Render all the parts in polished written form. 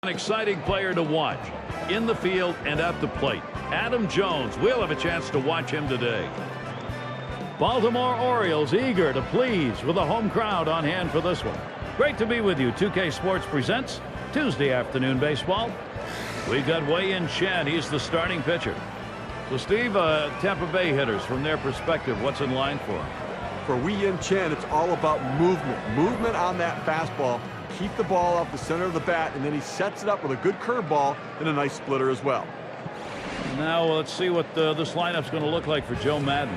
An exciting player to watch in the field and at the plate. Adam Jones. We'll have a chance to watch him today. Baltimore Orioles eager to please with a home crowd on hand for this one. Great to be with you. 2K Sports presents Tuesday afternoon baseball. We've got Wei-Yin Chen. He's the starting pitcher. So, Steve, Tampa Bay hitters, from their perspective, what's in line for them? For Wei-Yin Chen, it's all about movement. Movement on that fastball. Keep the ball off the center of the bat, and then he sets it up with a good curveball and a nice splitter as well. Now, let's see what this lineup's going to look like for Joe Madden.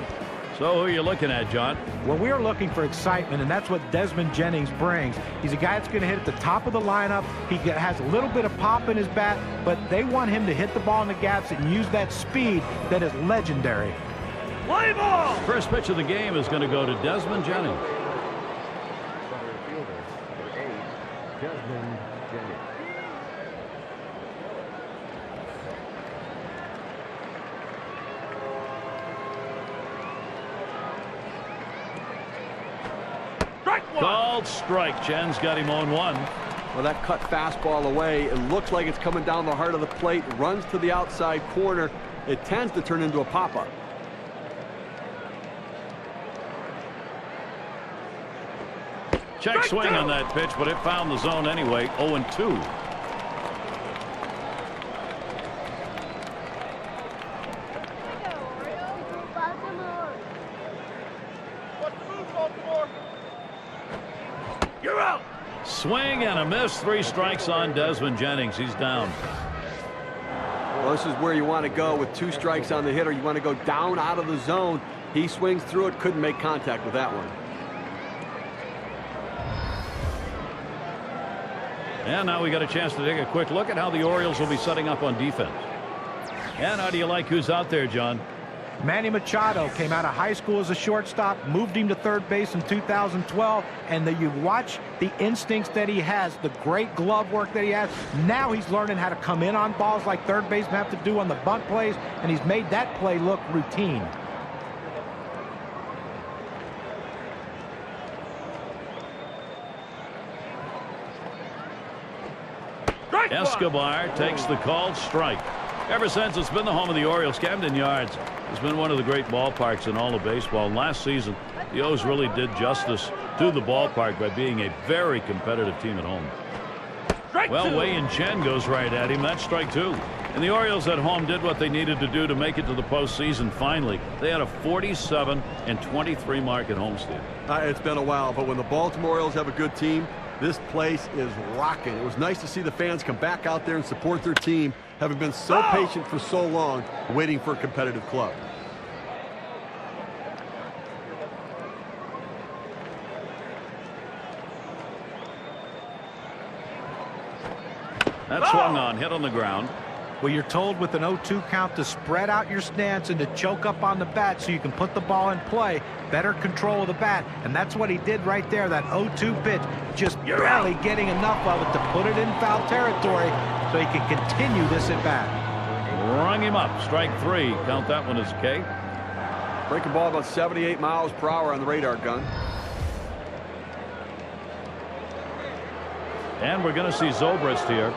So, who are you looking at, John? Well, we're looking for excitement, and that's what Desmond Jennings brings. He's a guy that's going to hit at the top of the lineup. He has a little bit of pop in his bat, but they want him to hit the ball in the gaps and use that speed that is legendary. Play ball! First pitch of the game is going to go to Desmond Jennings. Desmond Jennings. Called strike. Chen's got him on one. Well, that cut fastball away. It looks like it's coming down the heart of the plate. Runs to the outside corner. It tends to turn into a pop-up. Check swing on that pitch, but it found the zone anyway. 0-2. You're out. Swing and a miss. 3 strikes on Desmond Jennings. He's down. Well, this is where you want to go with 2 strikes on the hitter. You want to go down out of the zone. He swings through it. Couldn't make contact with that one. And now we got a chance to take a quick look at how the Orioles will be setting up on defense. And how do you like who's out there, John? Manny Machado came out of high school as a shortstop, moved him to third base in 2012, and you watch the instincts that he has, the great glove work that he has. Now he's learning how to come in on balls like third basemen have to do on the bunt plays, and he's made that play look routine. Escobar takes the called strike. Ever since it's been the home of the Orioles, Camden Yards has been one of the great ballparks in all of baseball. And last season, the O's really did justice to the ballpark by being a very competitive team at home. Well, Wei-Yin Chen goes right at him. That's strike 2. And the Orioles at home did what they needed to do to make it to the postseason finally. They had a 47-23 mark at home, Steve. It's been a while, but when the Baltimore Orioles have a good team, this place is rocking. It was nice to see the fans come back out there and support their team, having been so patient for so long, waiting for a competitive club. That swung on, hit on the ground. Well, you're told with an 0-2 count to spread out your stance and to choke up on the bat so you can put the ball in play. Better control of the bat, and that's what he did right there. That 0-2 pitch, just barely getting enough of it to put it in foul territory so he can continue this at bat. Rung him up. Strike 3. Count that one as K. Breaking ball about 78 miles per hour on the radar gun. And we're going to see Zobrist here.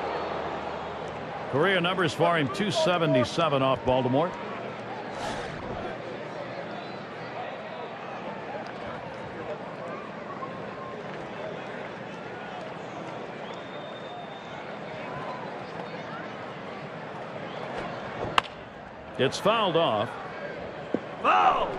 Career numbers for him, 277 off Baltimore. It's fouled off. Foul!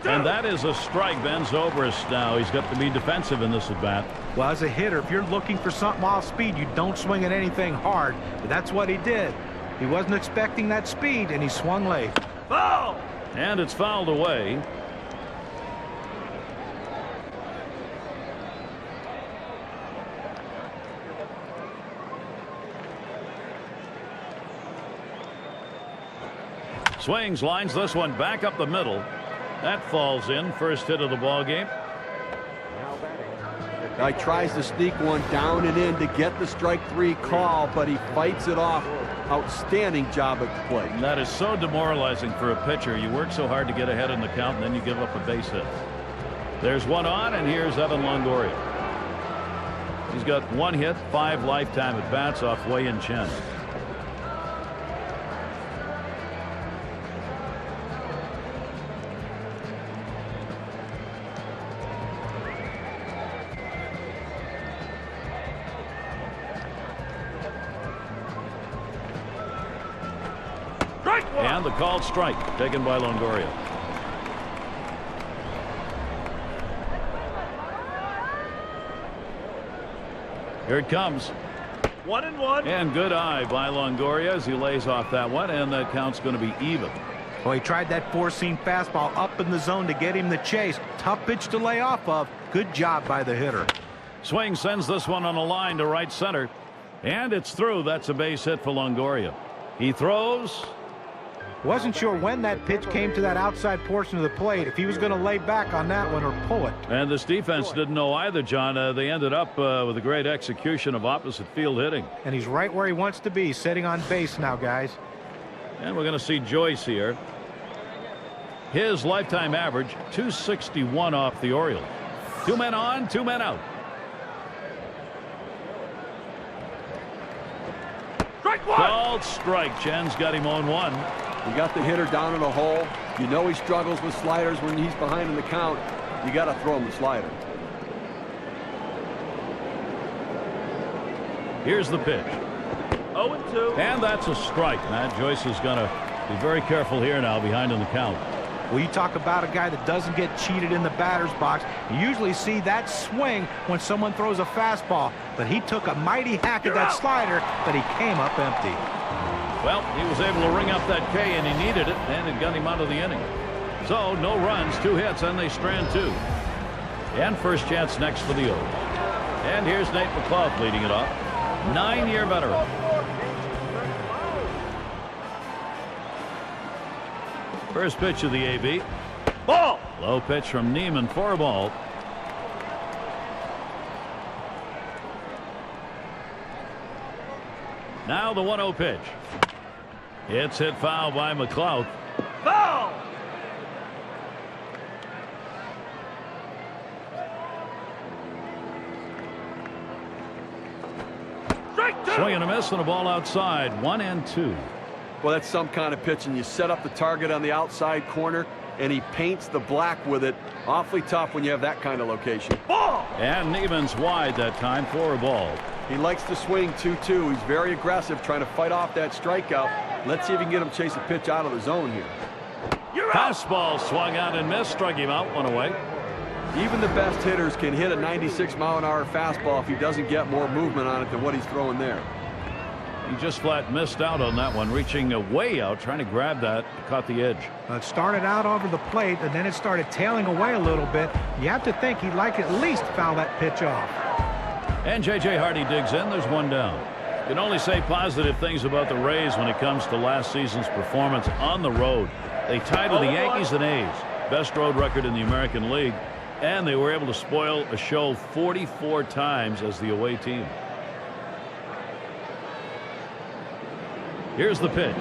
And that is a strike. Ben Zobrist now. He's got to be defensive in this at bat. Well, as a hitter, if you're looking for something off speed, you don't swing at anything hard. But that's what he did. He wasn't expecting that speed, and he swung late. Foul! And it's fouled away. Swings, lines this one back up the middle. That falls in. First hit of the ball game. Guy tries to sneak one down and in to get the strike 3 call, but he fights it off outstanding job at the plate. And that is so demoralizing for a pitcher. You work so hard to get ahead in the count, and then you give up a base hit. There's one on, and here's Evan Longoria. He's got 1 hit, 5 lifetime at-bats off Wei-Yin Chen. And the called strike taken by Longoria. Here it comes. 1-1. And good eye by Longoria as he lays off that one, and that count's going to be even. Well, he tried that four-seam fastball up in the zone to get him the chase. Tough pitch to lay off of. Good job by the hitter. Swing sends this one on a line to right center, and it's through. That's a base hit for Longoria. He throws. Wasn't sure when that pitch came to that outside portion of the plate, if he was going to lay back on that one or pull it. And this defense didn't know either, John. They ended up with a great execution of opposite field hitting. And he's right where he wants to be, sitting on base now, guys. And we're going to see Joyce here. His lifetime average, 261 off the Orioles. 2 men on, 2 men out. Strike one. Called strike. Chen's got him on 1. You got the hitter down in a hole. You know he struggles with sliders when he's behind in the count. You got to throw him the slider. Here's the pitch. 0-2. And that's a strike. Matt Joyce is going to be very careful here now behind in the count. Well, you talk about a guy that doesn't get cheated in the batter's box. You usually see that swing when someone throws a fastball. But he took a mighty hack at that slider, but he came up empty. Well, he was able to ring up that K, and he needed it, and it got him out of the inning. So, no runs, 2 hits, and they strand 2. And first chance next for the O's. And here's Nate McLeod leading it off. 9-year veteran. First pitch of the AB. Ball. Low pitch from Neiman for a ball. Now the 1-0 pitch. It's hit foul by McLeod. Foul. Strike 2. Swing and a miss and a ball outside. 1-2. Well, that's some kind of pitch, and you set up the target on the outside corner, and he paints the black with it. Awfully tough when you have that kind of location. Ball. And Neiman's wide that time for a ball. He likes to swing 2-2. He's very aggressive, trying to fight off that strikeout. Let's see if he can get him to chase a pitch out of the zone here. You're out. Fastball swung out and missed. Struck him out. 1 away. Even the best hitters can hit a 96-mile-an-hour fastball if he doesn't get more movement on it than what he's throwing there. He just flat missed out on that one, reaching way out, trying to grab that. Caught the edge. It started out over the plate, and then it started tailing away a little bit. You have to think he'd like at least foul that pitch off. And J.J. Hardy digs in. There's 1 down. You can only say positive things about the Rays when it comes to last season's performance on the road. They tied with the Yankees and A's. Best road record in the American League. And they were able to spoil a show 44 times as the away team. Here's the pitch.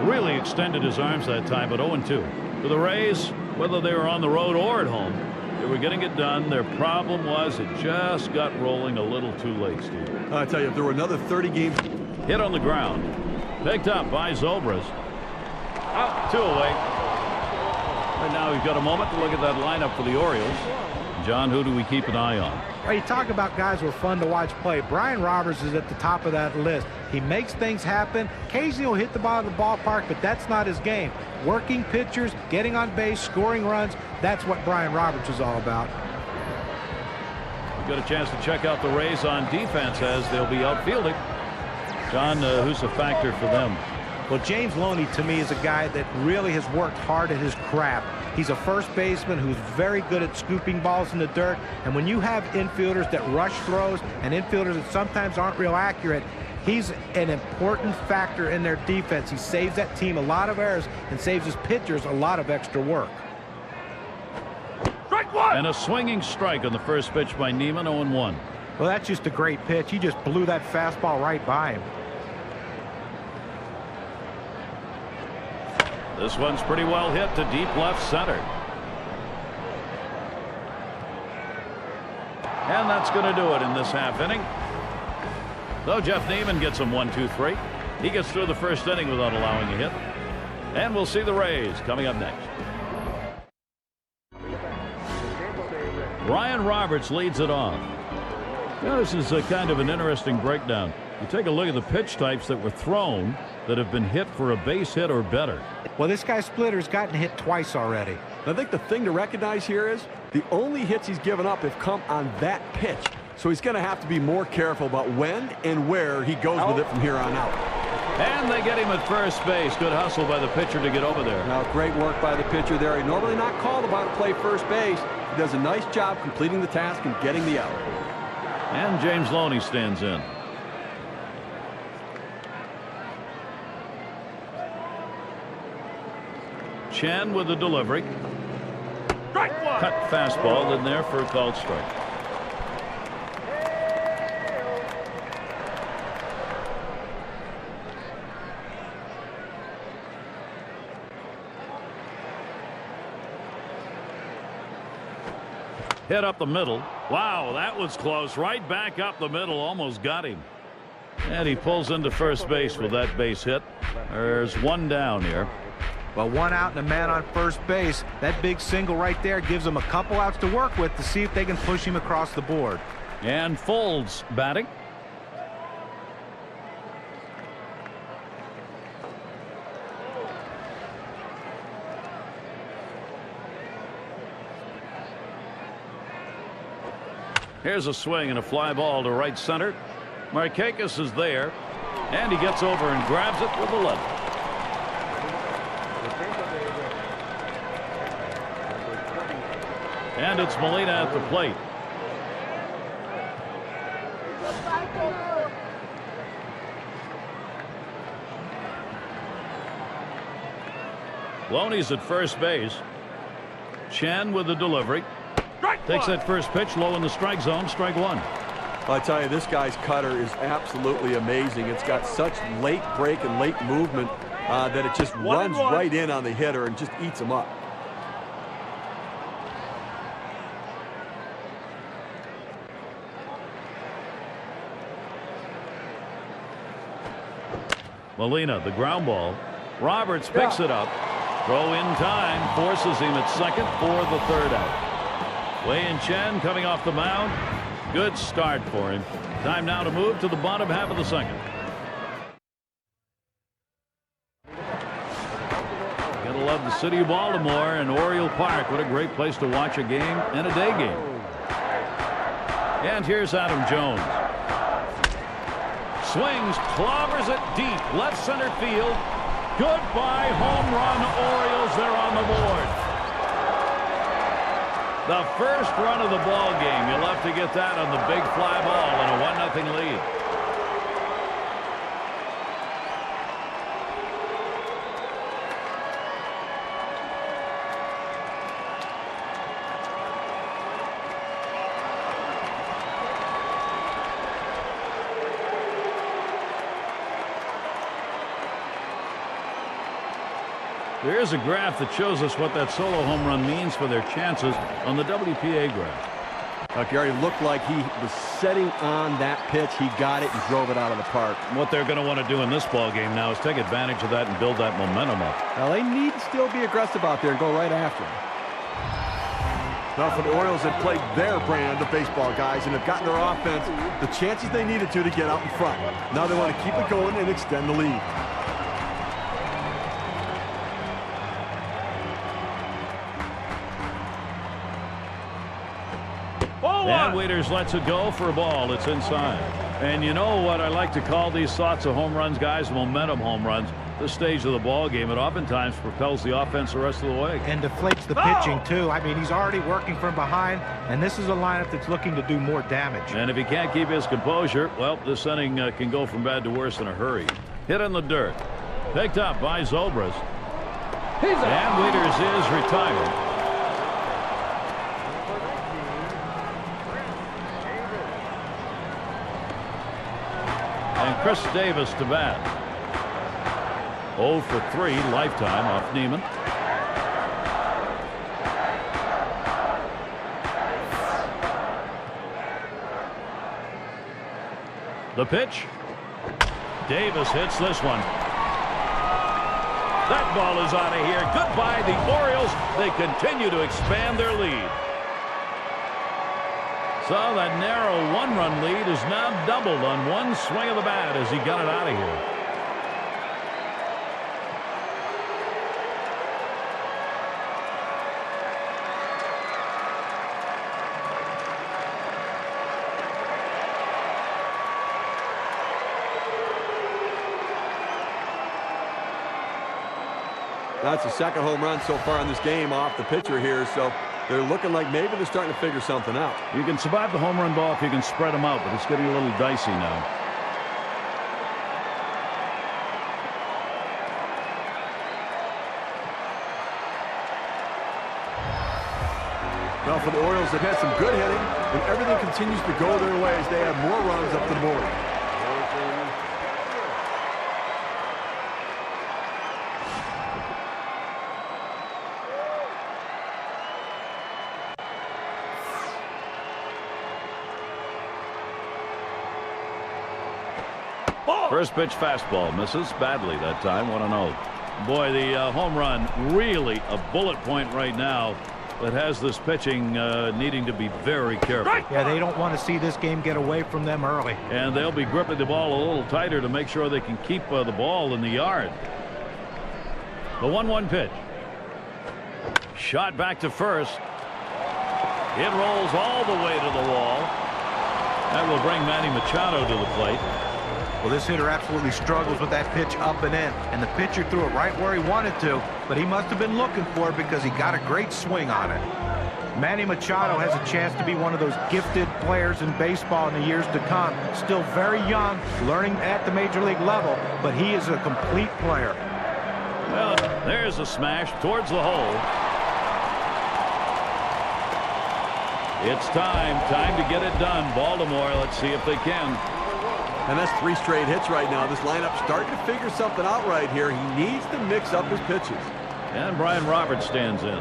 Really extended his arms that time, but 0-2. For the Rays, whether they were on the road or at home, they were getting it done. Their problem was it just got rolling a little too late, Steve. I tell you, if there were another 30 games. Hit on the ground. Picked up by Zobrist. Out, 2 away. And now we've got a moment to look at that lineup for the Orioles. John, who do we keep an eye on? Well, you talk about guys who are fun to watch play. Brian Roberts is at the top of that list. He makes things happen. Occasionally he'll hit the ball of the ballpark, but that's not his game. Working pitchers, getting on base, scoring runs, that's what Brian Roberts is all about. We've got a chance to check out the Rays on defense as they'll be outfielding. John, who's a factor for them? Well, James Loney, to me, is a guy that really has worked hard at his craft. He's a first baseman who's very good at scooping balls in the dirt. And when you have infielders that rush throws and infielders that sometimes aren't real accurate, he's an important factor in their defense. He saves that team a lot of errors and saves his pitchers a lot of extra work. Strike 1. And a swinging strike on the first pitch by Neiman, 0-1. Well, that's just a great pitch. He just blew that fastball right by him. This one's pretty well hit to deep left center. And that's going to do it in this half inning. So Jeff Neiman gets him 1-2-3. He gets through the first inning without allowing a hit. And we'll see the Rays coming up next. Ryan Roberts leads it off. Now, this is a kind of an interesting breakdown. You take a look at the pitch types that were thrown that have been hit for a base hit or better. Well, this guy's splitter's gotten hit twice already. I think the thing to recognize here is the only hits he's given up have come on that pitch. So he's going to have to be more careful about when and where he goes with it from here on out. And they get him at first base. Good hustle by the pitcher to get over there. Now, great work by the pitcher there. He's normally not called upon to play first base. He does a nice job completing the task and getting the out. And James Loney stands in. Chen with the delivery. Strike one. Cut fastball in there for a called strike. Hit up the middle. Wow, that was close. Right back up the middle. Almost got him. And he pulls into first base with that base hit. There's one down here. Well, one out and a man on first base. That big single right there gives them a couple outs to work with to see if they can push him across the board. And Folds batting. Here's a swing and a fly ball to right center. Markakis is there, and he gets over and grabs it with the left. And it's Molina at the plate. Loney's at first base. Chen with the delivery. Takes that first pitch low in the strike zone. Strike one. I tell you, this guy's cutter is absolutely amazing. It's got such late break and late movement that it just runs right in on the hitter and just eats him up. Molina, the ground ball. Roberts picks it up. Throw in time forces him at second for the third out. Wei-Yin Chen coming off the mound. Good start for him. Time now to move to the bottom half of the second. Gotta love the city of Baltimore and Oriole Park. What a great place to watch a game and a day game. And here's Adam Jones. Swings, clobbers it deep, left center field. Goodbye home run, Orioles. They're on the board. The first run of the ball game. You'll have to get that on the big fly ball and a 1-0 lead. Here's a graph that shows us what that solo home run means for their chances on the WPA graph. Gary, looked like he was setting on that pitch. He got it and drove it out of the park. What they're going to want to do in this ball game now is take advantage of that and build that momentum up. Now, they need to still be aggressive out there and go right after him. Now, for the Orioles, have played their brand of baseball, guys, and have gotten their offense the chances they needed to get out in front. Now they want to keep it going and extend the lead. And Waiters lets it go for a ball. It's inside. And you know what I like to call these sorts of home runs, guys? Momentum home runs. This stage of the ball game, it oftentimes propels the offense the rest of the way. And deflates the pitching, too. I mean, he's already working from behind, and this is a lineup that's looking to do more damage. And if he can't keep his composure, well, this inning can go from bad to worse in a hurry. Hit in the dirt. Picked up by Zobrist. And Waiters is retired. And Chris Davis to bat. 0 for 3 lifetime off Neiman. The pitch. Davis hits this one. That ball is out of here. Goodbye, the Orioles. They continue to expand their lead. So that narrow one-run lead is now doubled on one swing of the bat as he got it out of here. That's the second home run so far in this game off the pitcher here, so they're looking like maybe they're starting to figure something out. You can survive the home run ball if you can spread them out, but it's getting a little dicey now. Well, for the Orioles, they've had some good hitting, and everything continues to go their way as they have more runs up the board. First pitch fastball misses badly that time. 1-0. Boy, the home run really a bullet point right now that has this pitching needing to be very careful. Yeah, they don't want to see this game get away from them early. And they'll be gripping the ball a little tighter to make sure they can keep the ball in the yard. The 1-1 pitch. Shot back to first. It rolls all the way to the wall. That will bring Manny Machado to the plate. Well, this hitter absolutely struggles with that pitch up and in, and the pitcher threw it right where he wanted to, but he must have been looking for it because he got a great swing on it. Manny Machado has a chance to be one of those gifted players in baseball in the years to come. Still very young, learning at the major league level, but he is a complete player. Well, there's a smash towards the hole. It's time to get it done. Baltimore, let's see if they can. And that's 3 straight hits right now. This lineup's starting to figure something out right here. He needs to mix up his pitches. And Brian Roberts stands in.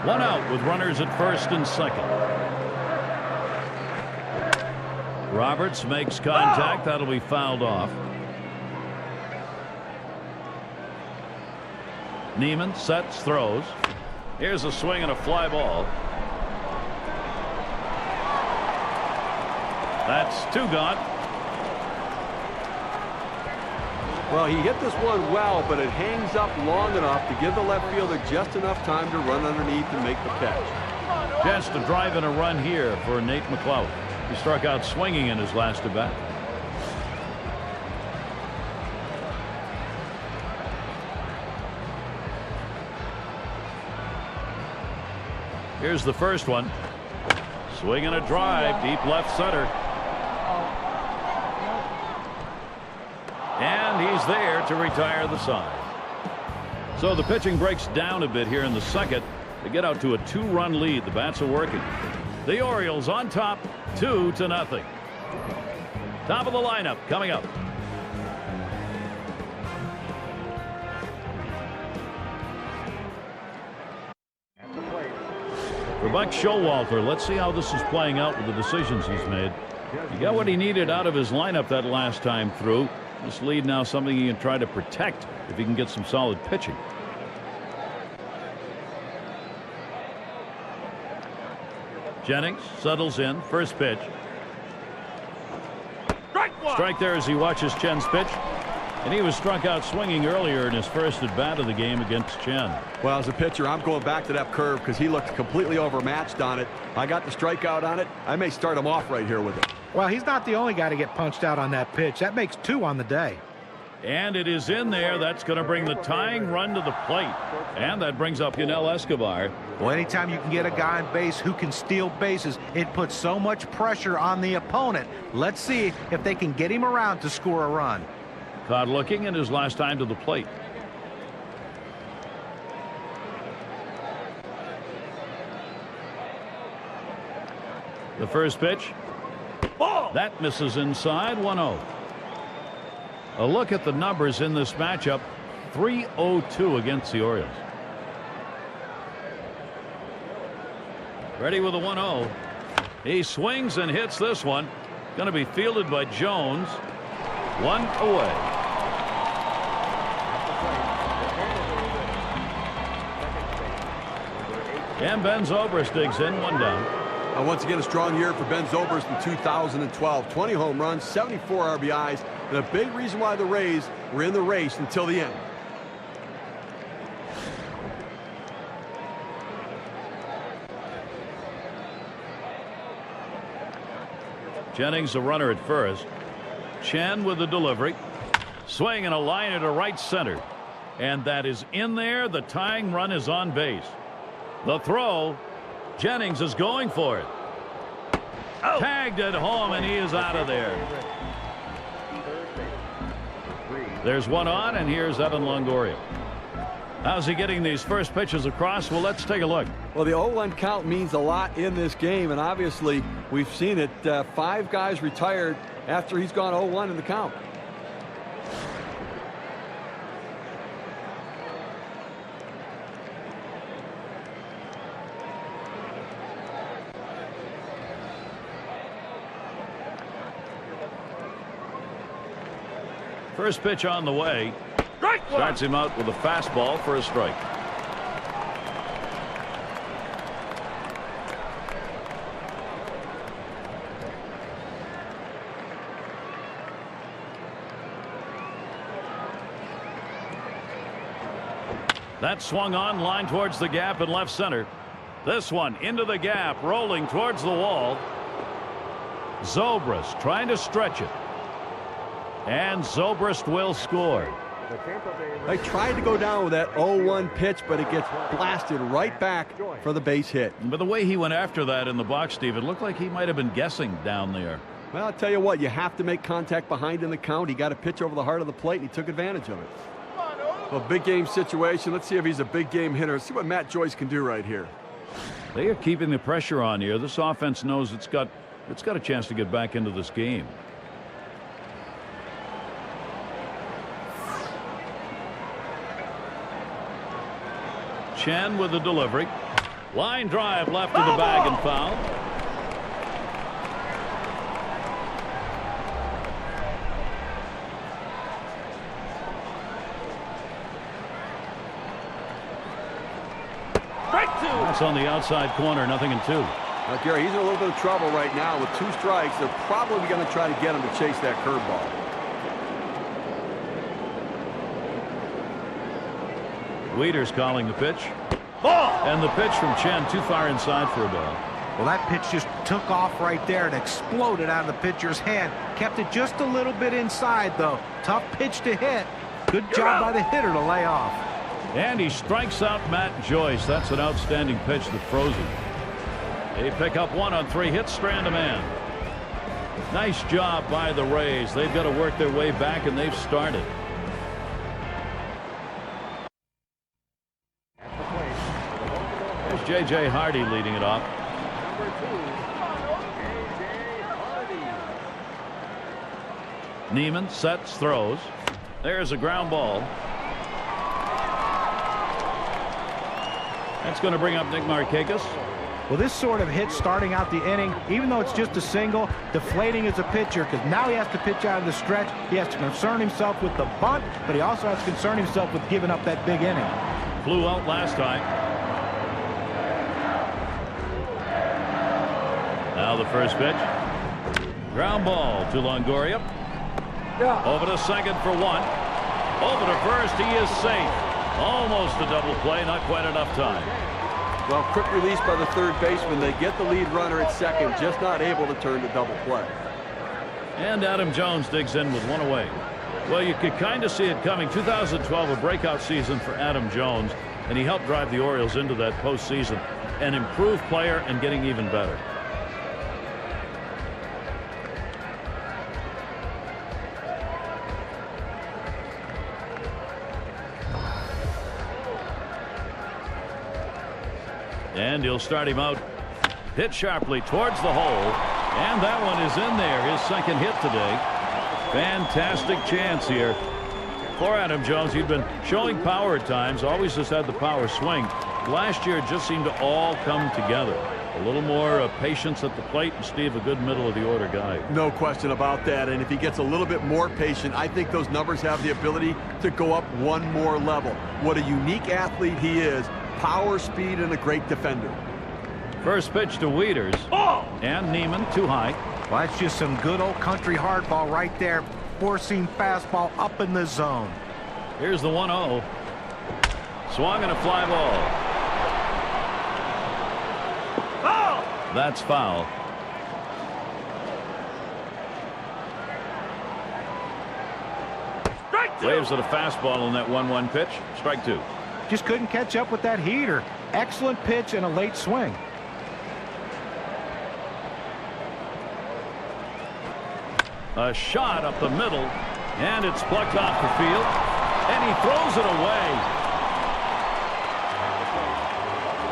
1 out with runners at first and second. Roberts makes contact. That'll be fouled off. Neiman sets, throws. Here's a swing and a fly ball. That's 2 gone. Well, he hit this one well, but it hangs up long enough to give the left fielder just enough time to run underneath and make the catch. Chance to drive in a run here for Nate McLeod. He struck out swinging in his last at bat. Here's the first one. Swing and a drive, deep left center. And he's there to retire the side. So the pitching breaks down a bit here in the second to get out to a 2-run lead. The bats are working. The Orioles on top, 2-0. Top of the lineup coming up. For Buck Showalter, let's see how this is playing out with the decisions he's made. He got what he needed out of his lineup that last time through. This lead now something he can try to protect if he can get some solid pitching. Jennings settles in. First pitch. Strike there as he watches Chen's pitch. And he was struck out swinging earlier in his first at bat of the game against Chen. Well, as a pitcher, I'm going back to that curve because he looked completely overmatched on it. I got the strikeout on it. I may start him off right here with it. Well, he's not the only guy to get punched out on that pitch. That makes 2 on the day. And it is in there. That's going to bring the tying run to the plate. And that brings up Yunel Escobar. Well, anytime you can get a guy on base who can steal bases, it puts so much pressure on the opponent. Let's see if they can get him around to score a run. Caught looking in his last time to the plate. The first pitch. Ball. That misses inside. 1-0. A look at the numbers in this matchup. 3-0-2 against the Orioles. Ready with a 1-0. He swings and hits this one. Going to be fielded by Jones. One away. And Ben Zobrist digs in, one down. Once again, a strong year for Ben Zobrist in 2012. 20 home runs, 74 RBIs, and a big reason why the Rays were in the race until the end. Jennings, a runner at first. Chen with the delivery. Swing and a liner to right center. And that is in there. The tying run is on base. The throw. Jennings is going for it. Oh. Tagged at home, and he is out of there. There's one on, and here's Evan Longoria. How's he getting these first pitches across? Well, let's take a look. Well, the 0-1 count means a lot in this game, and obviously we've seen it. 5 guys retired after he's gone 0-1 in the count. First pitch on the way. Starts him out with a fastball for a strike. That swung on, line towards the gap in left center. This one into the gap, rolling towards the wall. Zobrist trying to stretch it. And Zobrist will score. They tried to go down with that 0-1 pitch, but it gets blasted right back for the base hit. But the way he went after that in the box, Steve, it looked like he might have been guessing down there. Well, I'll tell you what, you have to make contact behind in the count. He got a pitch over the heart of the plate, and he took advantage of it. Well, big game situation. Let's see if he's a big game hitter. Let's see what Matt Joyce can do right here. They are keeping the pressure on here. This offense knows it's got a chance to get back into this game. Chen with the delivery. Line drive left of the bag and foul. That's on the outside corner, 0-2. Now, Gary, he's in a little bit of trouble right now with 2 strikes. They're probably going to try to get him to chase that curveball. Wieters calling the pitch. Ball! And the pitch from Chen too far inside for a ball. Well, that pitch just took off right there and exploded out of the pitcher's hand. Kept it just a little bit inside, though. Tough pitch to hit. Good job by the hitter to lay off. And he strikes out Matt Joyce. That's an outstanding pitch that froze him. They pick up 1 on 3 hits, strand a man. Nice job by the Rays. They've got to work their way back, and they've started. There's J.J. Hardy leading it off. Neiman sets, throws. There's a ground ball. That's going to bring up Nick Markakis. Well, this sort of hit starting out the inning, even though it's just a single, deflating as a pitcher, because now he has to pitch out of the stretch. He has to concern himself with the bunt, but he also has to concern himself with giving up that big inning. Flew out last time. Now the first pitch. Ground ball to Longoria. Over to second for 1. Over to first. He is safe. Almost a double play. Not quite enough time. Well, quick release by the third baseman. They get the lead runner at second, just not able to turn to double play. And Adam Jones digs in with 1 away. Well, you could kind of see it coming. 2012, a breakout season for Adam Jones, and he helped drive the Orioles into that postseason. An improved player and getting even better. And he'll start him out. Hit sharply towards the hole. And that one is in there. His second hit today. Fantastic chance here for Adam Jones. He'd been showing power at times, always just had the power swing. Last year, it just seemed to all come together. A little more patience at the plate, and Steve, a good middle-of-the-order guy. No question about that, and if he gets a little bit more patient, I think those numbers have the ability to go up one more level. What a unique athlete he is. Power, speed, and a great defender. First pitch to Wieters. Oh! And Neiman, too high. Well, that's just some good old country hardball right there. Four-seam fastball up in the zone. Here's the 1-0. Swung and a fly ball. Foul! That's foul. Strike two. Waves at a fastball on that 1-1 pitch. Strike two. Just couldn't catch up with that heater. Excellent pitch and a late swing. A shot up the middle, and it's plucked off the field, and he throws it away.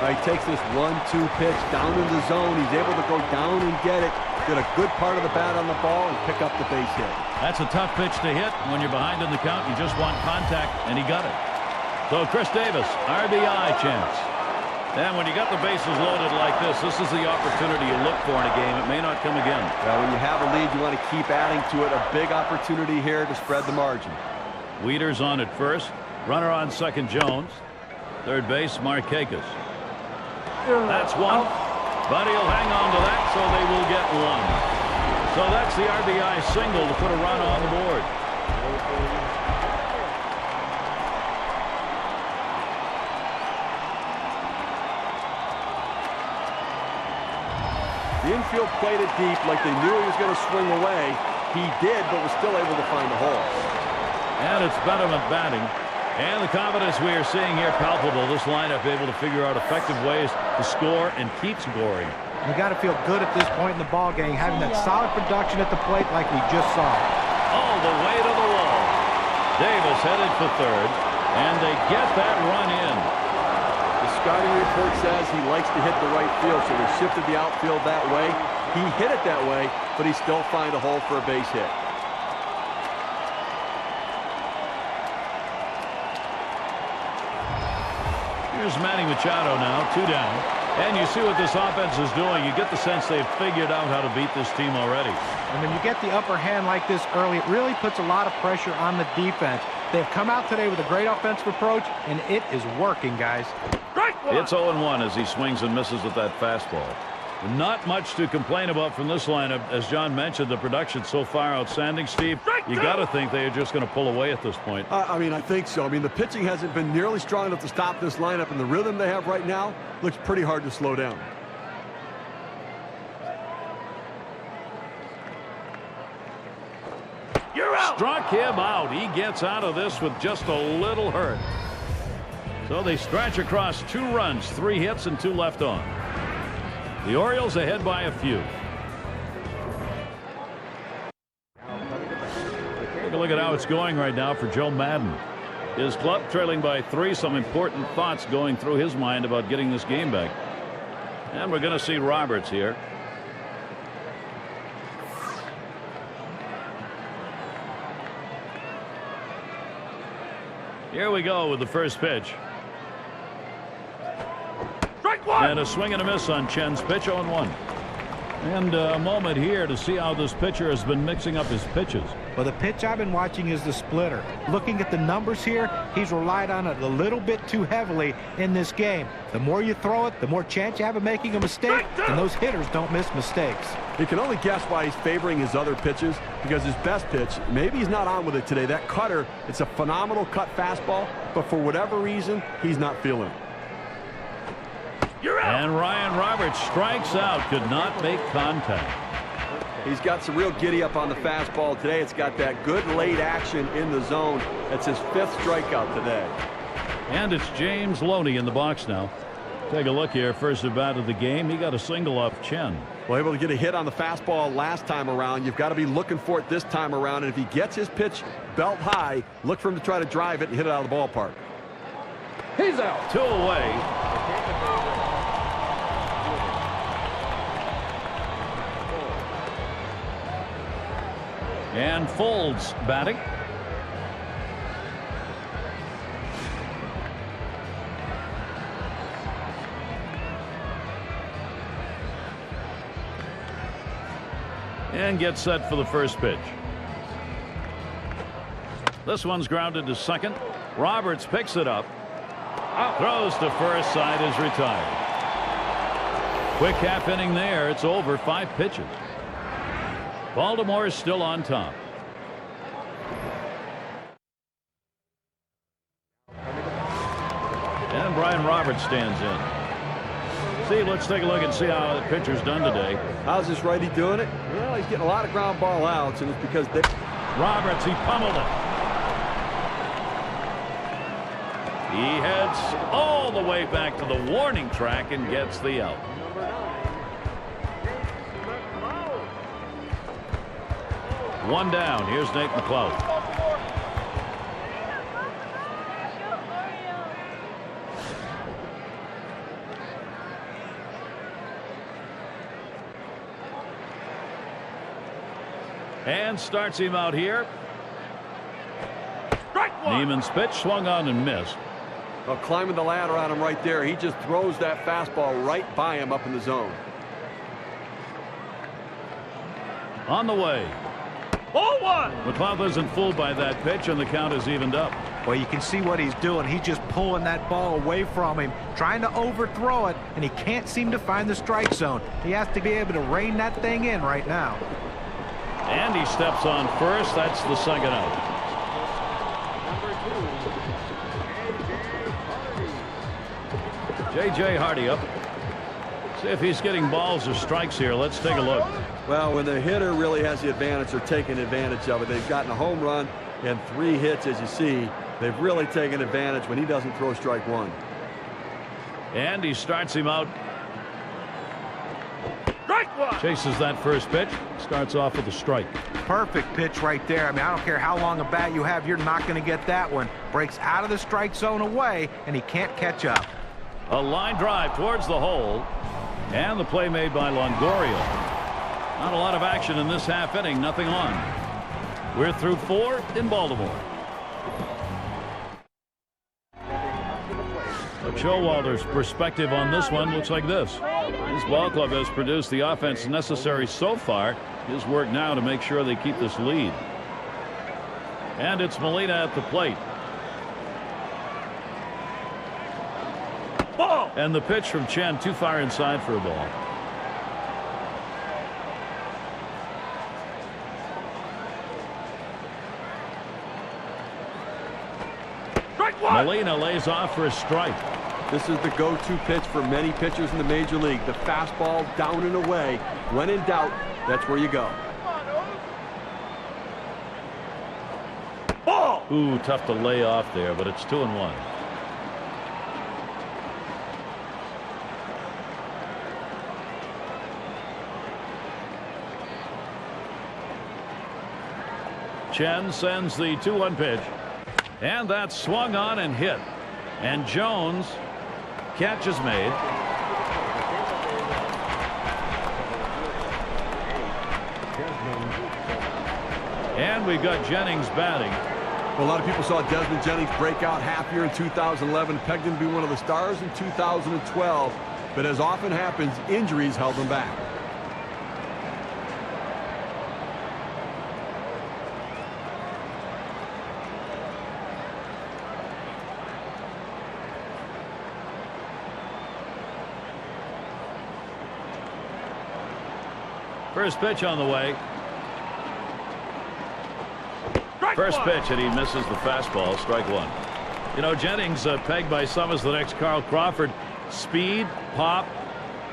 He takes this 1-2 pitch down in the zone. He's able to go down and get it, get a good part of the bat on the ball, and pick up the base hit. That's a tough pitch to hit. When you're behind in the count, you just want contact, and he got it. So Chris Davis, RBI chance. And when you got the bases loaded like this is the opportunity you look for in a game. It may not come again. Well, when you have a lead, you want to keep adding to it. A big opportunity here to spread the margin. Wieters on at first. Runner on second, Jones. Third base, Markakis. That's one. But he'll hang on to that, so they will get one. So that's the RBI single to put a run on the board. The infield played it deep like they knew he was going to swing away. He did, but was still able to find the hole. And it's Betterman batting. And the confidence we are seeing here palpable. This lineup able to figure out effective ways to score and keep scoring. You got to feel good at this point in the ball game, having that solid production at the plate like we just saw. All the way to the wall. Davis headed for third, and they get that run in. The scouting report says he likes to hit the right field, so they shifted the outfield that way. He hit it that way, but he still find a hole for a base hit. Here's Manny Machado now, 2 down. And you see what this offense is doing. You get the sense they've figured out how to beat this team already. And when you get the upper hand like this early, it really puts a lot of pressure on the defense. They've come out today with a great offensive approach, and it is working, guys. It's 0-1 as he swings and misses with that fastball. Not much to complain about from this lineup. As John mentioned, the production so far outstanding. Steve, you got to think they are just going to pull away at this point. I mean, I think so. I mean, the pitching hasn't been nearly strong enough to stop this lineup, and the rhythm they have right now looks pretty hard to slow down. You're out. Struck him out. He gets out of this with just a little hurt. So they stretch across 2 runs, 3 hits, and 2 left on. The Orioles ahead by a few. Take a look at how it's going right now for Joe Madden. His club trailing by 3. Some important thoughts going through his mind about getting this game back. And we're going to see Roberts here. Here we go with the first pitch. And a swing and a miss on Chen's pitch, 0-1. And a moment here to see how this pitcher has been mixing up his pitches. Well, the pitch I've been watching is the splitter. Looking at the numbers here, he's relied on it a little bit too heavily in this game. The more you throw it, the more chance you have of making a mistake, and those hitters don't miss mistakes. You can only guess why he's favoring his other pitches, because his best pitch, maybe he's not on with it today. That cutter, it's a phenomenal cut fastball, but for whatever reason, he's not feeling it. And Ryan Roberts strikes out, could not make contact. He's got some real giddy up on the fastball today. It's got that good late action in the zone. That's his 5th strikeout today. And it's James Loney in the box now. Take a look here. First at bat of the game. He got a single off Chen. Well, able to get a hit on the fastball last time around. You've got to be looking for it this time around. And if he gets his pitch belt high, look for him to try to drive it and hit it out of the ballpark. He's out. 2 away. And Folds batting. And gets set for the first pitch. This one's grounded to second. Roberts picks it up. Throws to first. Side is retired. Quick half inning there. It's over. 5 pitches. Baltimore is still on top. And Brian Roberts stands in. Steve, let's take a look and see how the pitcher's done today. How's this righty doing it? Well, he's getting a lot of ground ball outs, and it's because they... Roberts, he pummeled it. He heads all the way back to the warning track and gets the out. One down. Here's Nate McLeod. And starts him out here. Neiman's pitch swung on and missed. Well, climbing the ladder on him right there. He just throws that fastball right by him up in the zone. On the way. Ball 1. McLeod isn't fooled by that pitch, and the count is evened up. Well, you can see what he's doing. He's just pulling that ball away from him, trying to overthrow it, and he can't seem to find the strike zone. He has to be able to rein that thing in right now. And he steps on first. That's the second out. J.J. Hardy up. See if he's getting balls or strikes here. Let's take a look. Well, when the hitter really has the advantage, they're taking advantage of it. They've gotten a home run and 3 hits, as you see. They've really taken advantage when he doesn't throw strike 1. And he starts him out. Strike 1. Chases that first pitch. Starts off with a strike. Perfect pitch right there. I mean, I don't care how long a bat you have, you're not going to get that one. Breaks out of the strike zone away, and he can't catch up. A line drive towards the hole. And the play made by Longoria. Not a lot of action in this half inning. Nothing on. We're through 4 in Baltimore. Showalter's perspective on this one looks like this. This ball club has produced the offense necessary so far. His work now to make sure they keep this lead. And it's Molina at the plate. Ball. And the pitch from Chen too far inside for a ball. Strike 1. Molina lays off for a strike. This is the go-to pitch for many pitchers in the major league. The fastball down and away. When in doubt, that's where you go. Ball. Ooh, tough to lay off there, but it's 2-1. Chen sends the 2-1 pitch. And that's swung on and hit. And Jones, catch is made. And we've got Jennings batting. Well, a lot of people saw Desmond Jennings break out half year in 2011, pegged him to be one of the stars in 2012. But as often happens, injuries held him back. First pitch on the way. Strike First 1. pitch, and he misses the fastball. Strike 1. You know, Jennings pegged by some as the next Carl Crawford. Speed, pop.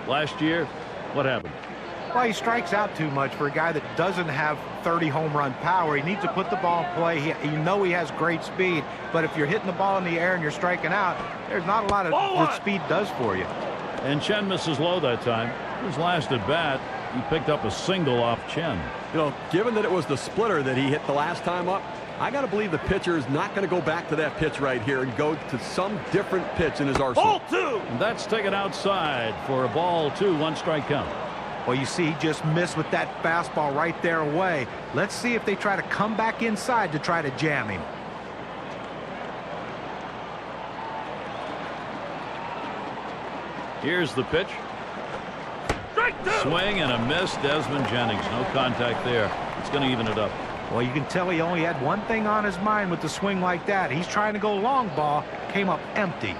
Last year, what happened? Well, he strikes out too much for a guy that doesn't have 30 home run power. He needs to put the ball in play. You know he has great speed, but if you're hitting the ball in the air and you're striking out, there's not a lot of what speed does for you. And Chen misses low that time. His last at bat, he picked up a single off Chen. You know, given that it was the splitter that he hit the last time up, I got to believe the pitcher is not going to go back to that pitch right here and go to some different pitch in his arsenal. Ball 2. And that's taken outside for a ball 2, 1 strike count. Well, you see, he just missed with that fastball right there away. Let's see if they try to come back inside to try to jam him. Here's the pitch. Swing and a miss. Desmond Jennings. No contact there. It's going to even it up. Well, you can tell he only had one thing on his mind with the swing like that. He's trying to go long ball. Came up empty.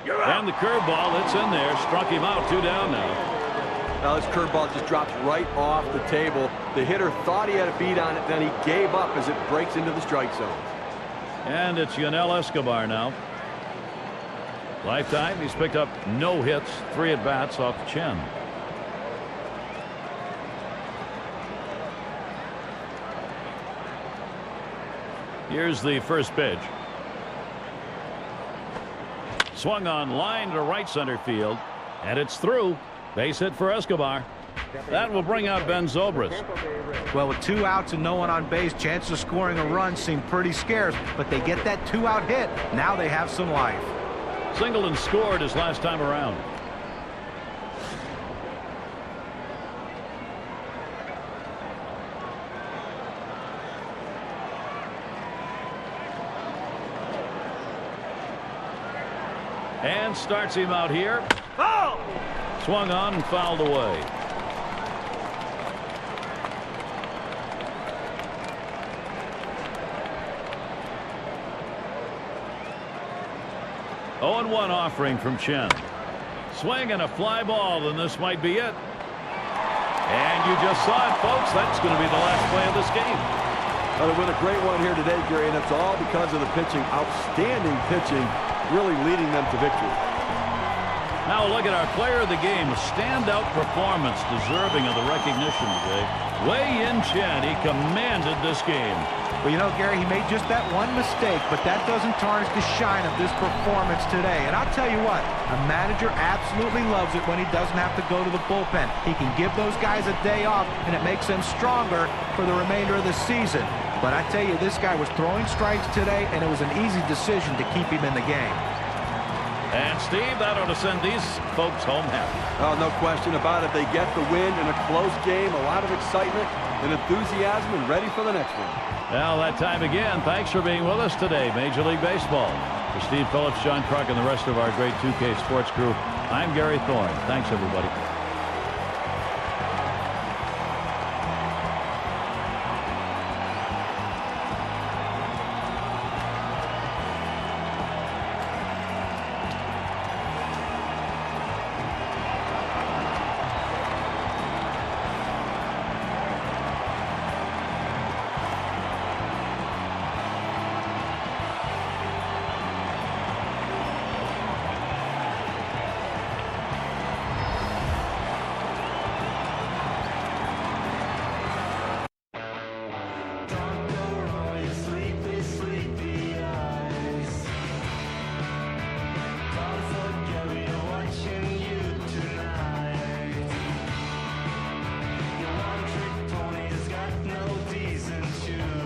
And the curveball, it's in there. Struck him out. 2 down now. Now this curveball just drops right off the table. The hitter thought he had a beat on it, then he gave up as it breaks into the strike zone. And it's Yunel Escobar now. Lifetime, he's picked up no hits, 3 at-bats off the chin. Here's the first pitch. Swung on line to right center field, and it's through. Base hit for Escobar. That will bring out Ben Zobrist. Well, with 2 outs and no one on base, chances of scoring a run seem pretty scarce, but they get that 2-out hit. Now they have some life. Singleton scored his last time around. And starts him out here. Foul! Swung on and fouled away. Oh, and 1 offering from Chen. Swing and a fly ball, and this might be it. And you just saw it, folks. That's going to be the last play of this game. Well, they win a great one here today, Gary, and it's all because of the pitching. Outstanding pitching, really leading them to victory. Now look at our player of the game. A standout performance deserving of the recognition today. Wei-Yin Chen, he commanded this game. Well, you know, Gary, he made just that one mistake, but that doesn't tarnish the shine of this performance today. And I'll tell you what, a manager absolutely loves it when he doesn't have to go to the bullpen. He can give those guys a day off, and it makes them stronger for the remainder of the season. But I tell you, this guy was throwing strikes today, and it was an easy decision to keep him in the game. And Steve, that ought to send these folks home happy. Oh, no question about it. They get the win in a close game, a lot of excitement and enthusiasm, and ready for the next one. Well, that time again, thanks for being with us today, Major League Baseball. For Steve Phillips, John Kruk, and the rest of our great 2K Sports crew, I'm Gary Thorne. Thanks, everybody.